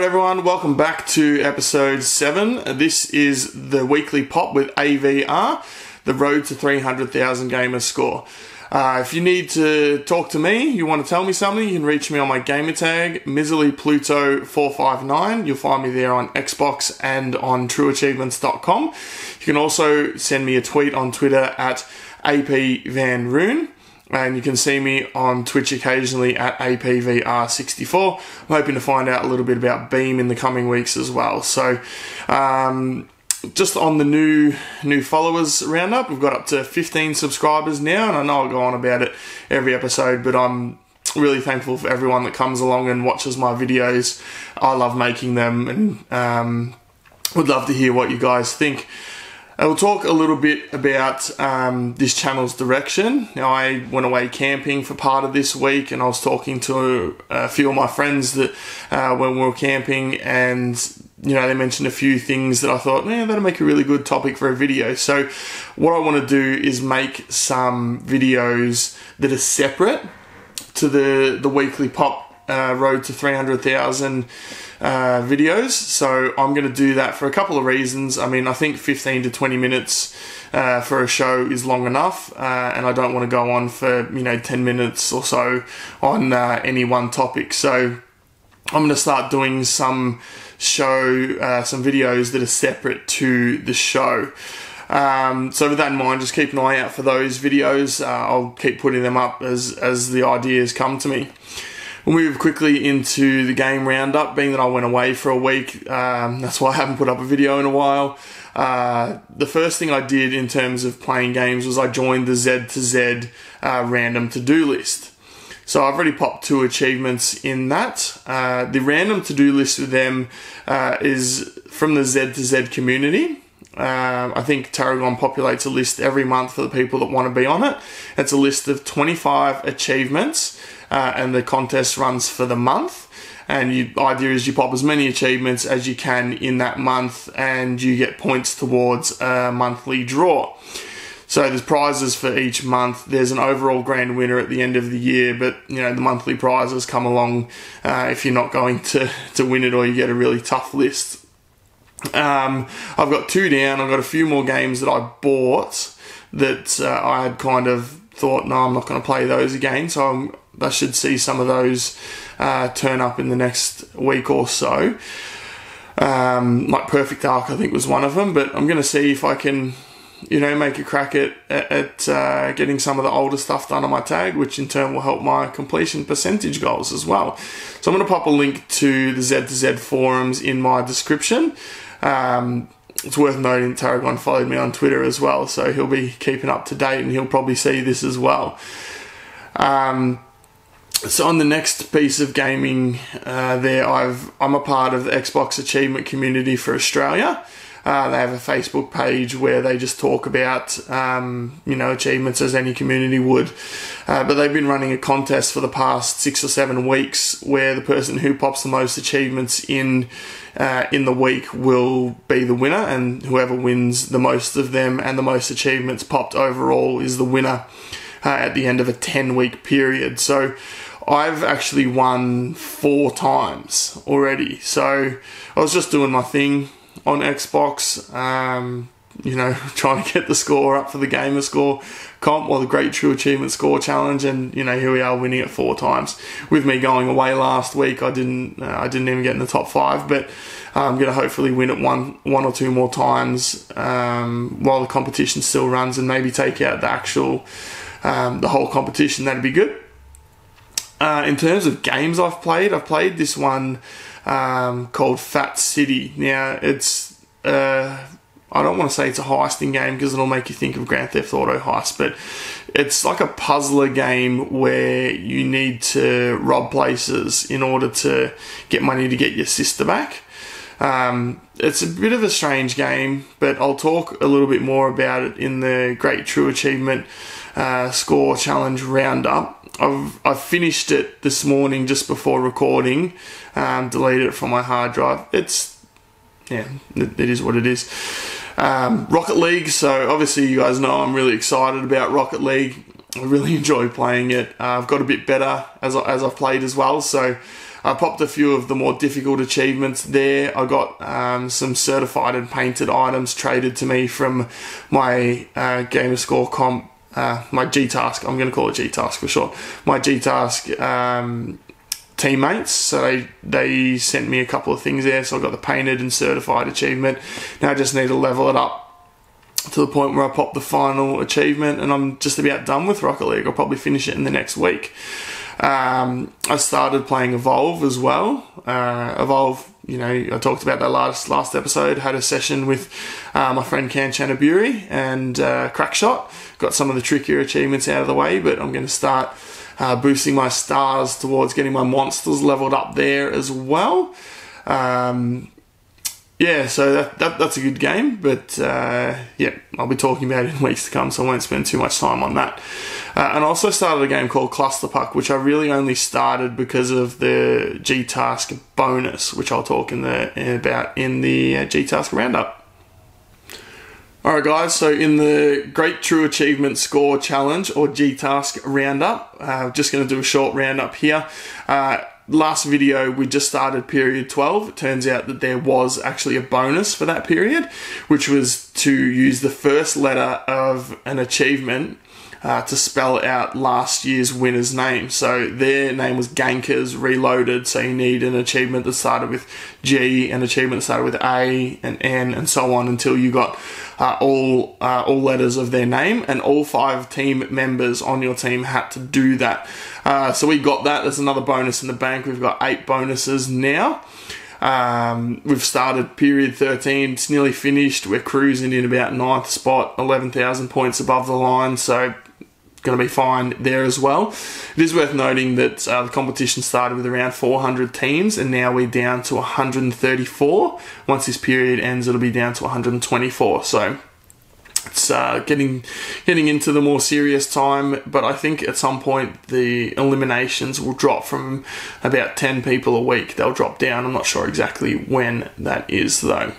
everyone, welcome back to episode 7. This is the weekly pop with AVR, the road to 300,000 Gamerscore. If you need to talk to me, you want to tell me something, you can reach me on my gamertag, miserlypluto459. You'll find me there on Xbox and on trueachievements.com. You can also send me a tweet on Twitter at APVanRoon. And you can see me on Twitch occasionally at APVR64. I'm hoping to find out a little bit about Beam in the coming weeks as well. So, just on the new followers roundup, we've got up to 15 subscribers now, and I know I go on about it every episode, but I'm really thankful for everyone that comes along and watches my videos. I love making them, and would love to hear what you guys think. I will talk a little bit about this channel's direction. Now, I went away camping for part of this week, and I was talking to a few of my friends that when we were camping, and they mentioned a few things that I thought, that'll make a really good topic for a video. So what I want to do is make some videos that are separate to the weekly pop road to 300,000 videos. So I'm going to do that for a couple of reasons. I mean, I think 15 to 20 minutes for a show is long enough, and I don't want to go on for 10 minutes or so on any one topic. So I'm going to start doing some videos that are separate to the show. So with that in mind, just keep an eye out for those videos. I'll keep putting them up as the ideas come to me. We'll move quickly into the game roundup, being that I went away for a week. That's why I haven't put up a video in a while. The first thing I did in terms of playing games was I joined the Z2Z random to-do list. So I've already popped 2 achievements in that. The random to-do list with them is from the Z2Z community. I think Tarragon populates a list every month for the people that want to be on it. It's a list of 25 achievements. And the contest runs for the month, and the idea is you pop as many achievements as you can in that month, and you get points towards a monthly draw. So there's prizes for each month. There's an overall grand winner at the end of the year, but the monthly prizes come along if you're not going to win it, or you get a really tough list. I've got 2 down. I've got a few more games that I bought that I had kind of thought, no, I'm not going to play those again, so I should see some of those turn up in the next week or so. Like Perfect Dark, I think, was one of them, but I'm going to see if I can, make a crack at getting some of the older stuff done on my tag, which in turn will help my completion percentage goals as well. So I'm going to pop a link to the Z2Z forums in my description. It's worth noting Tarragon followed me on Twitter as well, so he'll be keeping up to date, and he'll probably see this as well. So on the next piece of gaming I'm a part of the Xbox Achievement Community for Australia. They have a Facebook page where they just talk about, achievements as any community would. But they've been running a contest for the past 6 or 7 weeks where the person who pops the most achievements in the week will be the winner, and whoever wins the most of them and the most achievements popped overall is the winner at the end of a 10-week period. So I've actually won 4 times already. So I was just doing my thing on Xbox, trying to get the score up for the Gamerscore comp, or the Great True Achievement Score Challenge, and here we are winning it 4 times. With me going away last week, I didn't even get in the top 5, but I'm going to hopefully win it one or 2 more times while the competition still runs, and maybe take out the actual the whole competition. That'd be good. In terms of games I've played this one called Fat City. Now, it's I don't want to say it's a heisting game because it'll make you think of Grand Theft Auto Heist, but it's like a puzzler game where you need to rob places in order to get money to get your sister back. It's a bit of a strange game, but I'll talk a little bit more about it in the Great True Achievement Score Challenge Roundup. I've finished it this morning just before recording, deleted it from my hard drive. It is what it is. Rocket League, so obviously you guys know I'm really excited about Rocket League. I really enjoy playing it. I've got a bit better as I've played as well, so I popped a few of the more difficult achievements there. I got some certified and painted items traded to me from my Gamerscore comp, my G-Task, I'm going to call it G-Task for short, my G-Task teammates. So they sent me a couple of things there, so I got the painted and certified achievement. Now I just need to level it up to the point where I pop the final achievement, and I'm just about done with Rocket League. I'll probably finish it in the next week. I started playing Evolve as well. Evolve, you know, I talked about that last episode. Had a session with my friend Can Chanaburi and Crackshot. Got some of the trickier achievements out of the way, but I'm going to start boosting my stars towards getting my monsters leveled up there as well. Yeah, so that's a good game, but yeah, I'll be talking about it in weeks to come, so I won't spend too much time on that. And I also started a game called Cluster Puck, which I really only started because of the G-Task bonus, which I'll talk about in the G-Task roundup. Alright guys, so in the Great True Achievement Score Challenge, or G-Task roundup, just going to do a short roundup here. Last video, we just started period 12. It turns out that there was actually a bonus for that period, which was to use the first letter of an achievement to spell out last year's winner's name. So their name was Gankers Reloaded, so you need an achievement that started with G, an achievement that started with A and N, and so on until you got all letters of their name, and all 5 team members on your team had to do that. So we got that. There's another bonus in the bank. We've got 8 bonuses now. We've started period 13. It's nearly finished. We're cruising in about 9th spot, 11,000 points above the line, so going to be fine there as well. It is worth noting that the competition started with around 400 teams, and now we're down to 134. Once this period ends, it'll be down to 124. So it's getting into the more serious time, but I think at some point the eliminations will drop from about 10 people a week. They'll drop down. I'm not sure exactly when that is though.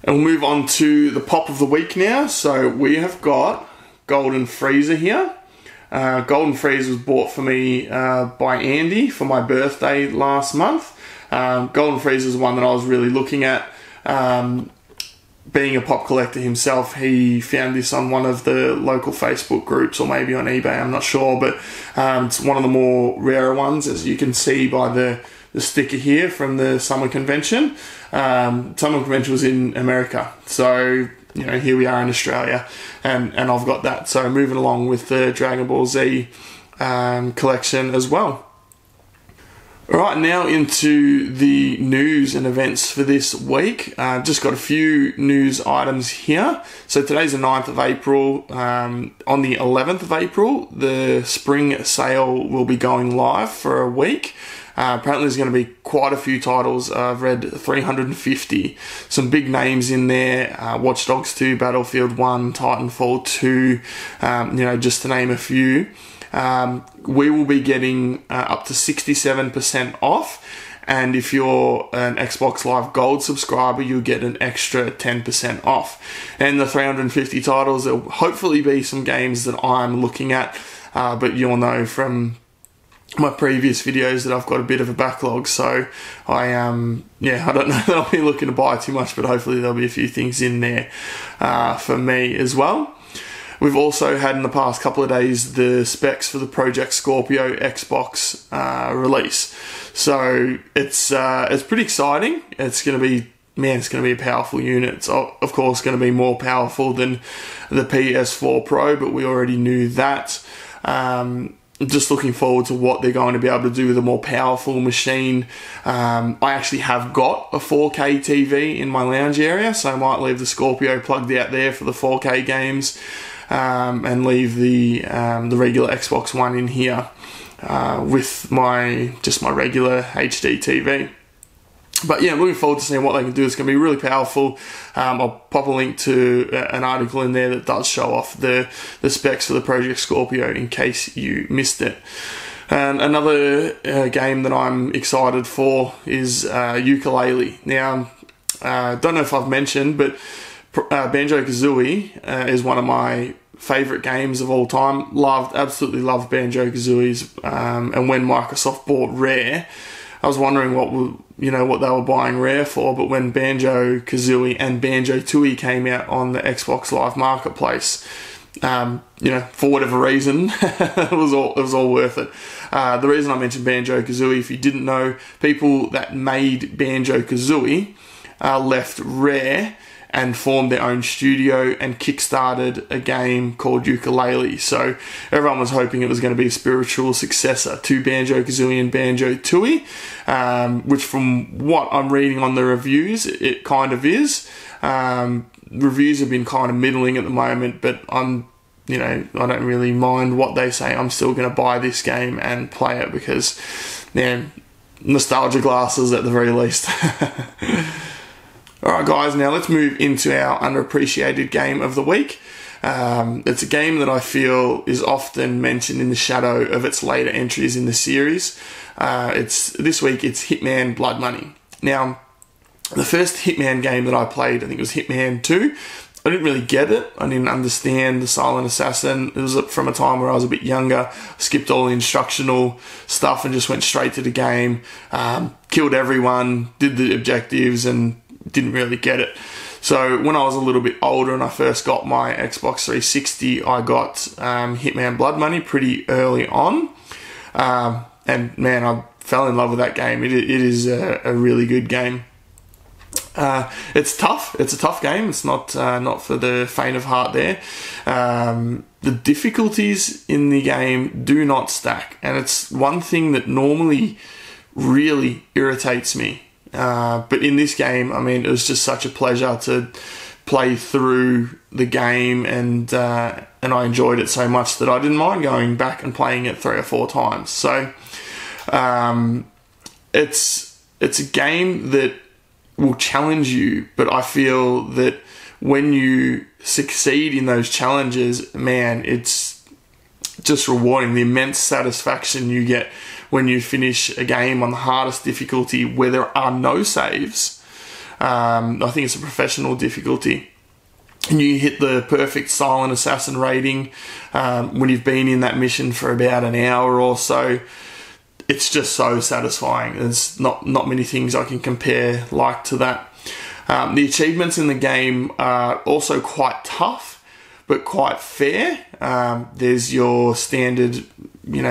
And we'll move on to the pop of the week now. So we have got Golden Freiza here. Golden Freiza was bought for me by Andy for my birthday last month. Golden Freiza is one that I was really looking at. Being a pop collector himself, he found this on one of the local Facebook groups, or maybe on eBay, I'm not sure, but it's one of the more rarer ones, as you can see by the sticker here from the summer convention. Summer convention was in America, so you know, here we are in Australia, and I've got that. So moving along with the Dragon Ball Z collection as well. Alright, now into the news and events for this week. Just got a few news items here. So today's the 9th of April. On the 11th of April, the spring sale will be going live for a week. Apparently there's going to be quite a few titles. I've read 350. Some big names in there. Watch Dogs 2, Battlefield 1, Titanfall 2, you know, just to name a few. We will be getting up to 67% off, and if you're an Xbox Live Gold subscriber, you'll get an extra 10% off. And the 350 titles, there'll hopefully be some games that I'm looking at, but you'll know from my previous videos that I've got a bit of a backlog, so I don't know that I'll be looking to buy too much, but hopefully there'll be a few things in there for me as well. We've also had in the past couple of days the specs for the Project Scorpio Xbox release. So it's pretty exciting. It's going to be, man, it's going to be a powerful unit. It's of course going to be more powerful than the PS4 Pro, but we already knew that. Just looking forward to what they're going to be able to do with a more powerful machine. I actually have got a 4K TV in my lounge area, so I might leave the Scorpio plugged out there for the 4K games. And leave the regular Xbox One in here with my regular HD TV. But yeah, I'm looking forward to seeing what they can do. It's going to be really powerful. I'll pop a link to an article in there that does show off the specs for the Project Scorpio in case you missed it. And another game that I'm excited for is Yooka Laylee. Now, don't know if I've mentioned, but Banjo-Kazooie is one of my favourite games of all time. Absolutely loved Banjo-Kazooie's. And when Microsoft bought Rare, I was wondering what they were buying Rare for. But when Banjo-Kazooie and Banjo-Tooie came out on the Xbox Live Marketplace, for whatever reason, it was all worth it. The reason I mentioned Banjo-Kazooie, if you didn't know, people that made Banjo-Kazooie left Rare and formed their own studio and kickstarted a game called Yooka Laylee. So everyone was hoping it was going to be a spiritual successor to Banjo-Kazooie and Banjo-Tooie, which from what I'm reading on the reviews, it kind of is. Reviews have been kind of middling at the moment, but I don't really mind what they say. I'm still going to buy this game and play it because, nostalgia glasses at the very least. Alright guys, now let's move into our underappreciated game of the week. It's a game that I feel is often mentioned in the shadow of its later entries in the series. This week it's Hitman Blood Money. Now, the first Hitman game that I played, I think it was Hitman 2. I didn't really get it. I didn't understand the silent assassin. It was from a time where I was a bit younger. I skipped all the instructional stuff and just went straight to the game. Killed everyone, did the objectives, and didn't really get it. So when I was a little bit older and I first got my Xbox 360, I got Hitman Blood Money pretty early on. And man, I fell in love with that game. It is a really good game. It's tough. It's a tough game. It's not for the faint of heart there. The difficulties in the game do not stack. And it's one thing that normally really irritates me. But in this game, I mean, it was just such a pleasure to play through the game, and I enjoyed it so much that I didn't mind going back and playing it 3 or 4 times. So it's a game that will challenge you, but I feel that when you succeed in those challenges, man, it's just rewarding. The immense satisfaction you get when you finish a game on the hardest difficulty where there are no saves. I think it's a professional difficulty. And you hit the perfect silent assassin rating when you've been in that mission for about an hour or so. It's just so satisfying. There's not many things I can compare like to that. The achievements in the game are also quite tough, but quite fair. There's your standard,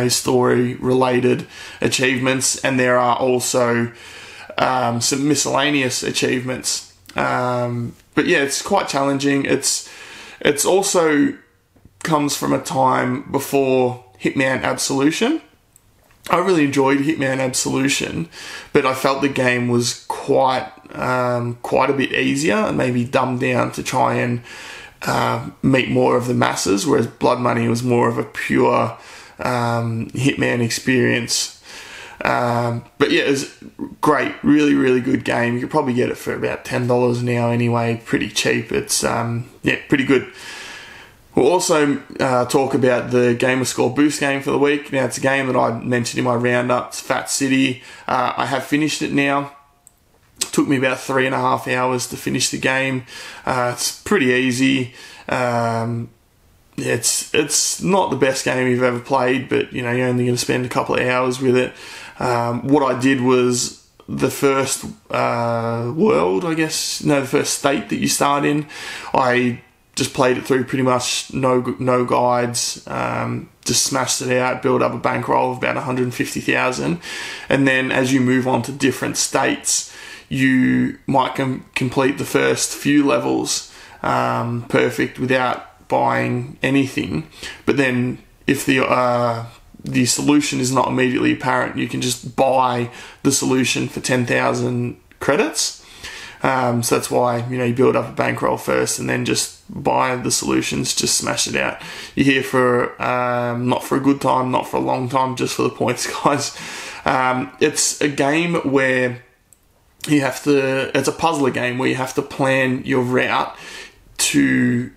story-related achievements, and there are also some miscellaneous achievements. But yeah, it's quite challenging. It's also comes from a time before Hitman Absolution. I really enjoyed Hitman Absolution, but I felt the game was quite a bit easier and maybe dumbed down to try and meet more of the masses, whereas Blood Money was more of a pure Hitman experience. But yeah, it was great, really, really good game. You could probably get it for about $10 now anyway, pretty cheap. It's pretty good. We'll also talk about the Gamerscore boost game for the week. Now, it's a game that I mentioned in my roundup. It's Fat City. I have finished it now. It took me about 3.5 hours to finish the game. It's pretty easy. It's not the best game you've ever played, but you're only going to spend a couple of hours with it. What I did was the first the first state that you start in, I just played it through pretty much no guides, just smashed it out, built up a bankroll of about 150,000, and then as you move on to different states, you might complete the first few levels perfect without buying anything, but then if the solution is not immediately apparent, you can just buy the solution for 10,000 credits. So that's why you build up a bankroll first and then just buy the solutions, just smash it out. You're here for not for a good time, not for a long time, just for the points, guys. It's a game where it's a puzzler game where you have to plan your route to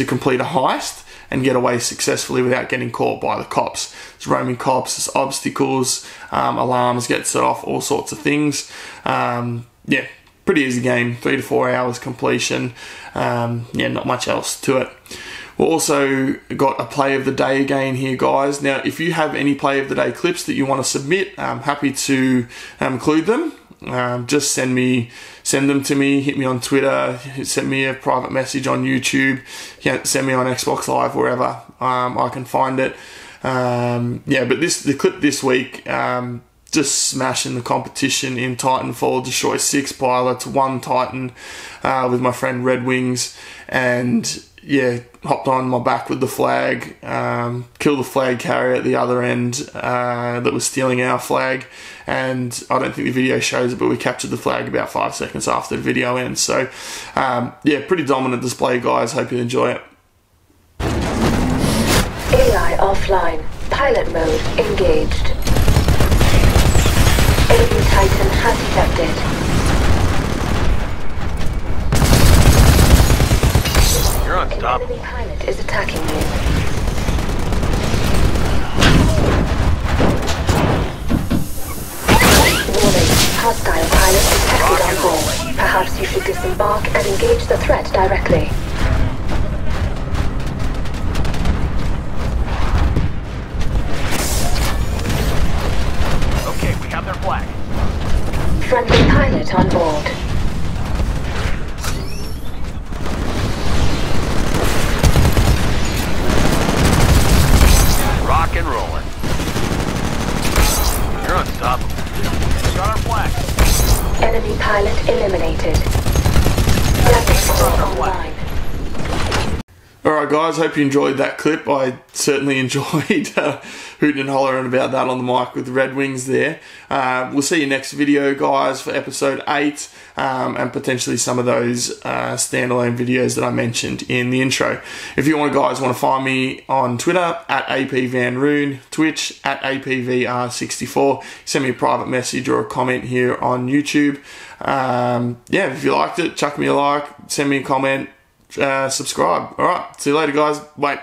complete a heist and get away successfully without getting caught by the cops. There's roaming cops, there's obstacles, alarms get set off, all sorts of things. Pretty easy game, 3 to 4 hours completion. Not much else to it. Also got a play of the day again here, guys. Now, if you have any play of the day clips that you want to submit, I'm happy to include them. Just send them to me, hit me on Twitter, send me a private message on YouTube, send me on Xbox Live, wherever I can find it. Yeah, but the clip this week, just smashing the competition in Titanfall, destroy 6 pilots, 1 Titan with my friend Red Wings, and yeah, hopped on my back with the flag, killed the flag carrier at the other end that was stealing our flag, and I don't think the video shows it, but we captured the flag about 5 seconds after the video ends. So yeah, pretty dominant display, guys. Hope you enjoy it. AI offline, pilot mode engaged. Enemy Titan has detected. You're on top. An enemy pilot is attacking you. Warning, hostile pilot detected on board. Perhaps you should disembark and engage the threat directly. Okay, we have their flag. Friendly pilot on board. Rock and rolling. You're unstoppable. Got our flag. Enemy pilot eliminated. Gamerscore online. Alright guys, hope you enjoyed that clip. I certainly enjoyed hooting and hollering about that on the mic with Red Wings there. We'll see you next video, guys, for episode 8, and potentially some of those standalone videos that I mentioned in the intro. If you guys want to find me on Twitter, at APVanRoon, Twitch, at APVR64, send me a private message or a comment here on YouTube. Yeah, if you liked it, chuck me a like, send me a comment, subscribe. Alright, see you later, guys. Bye.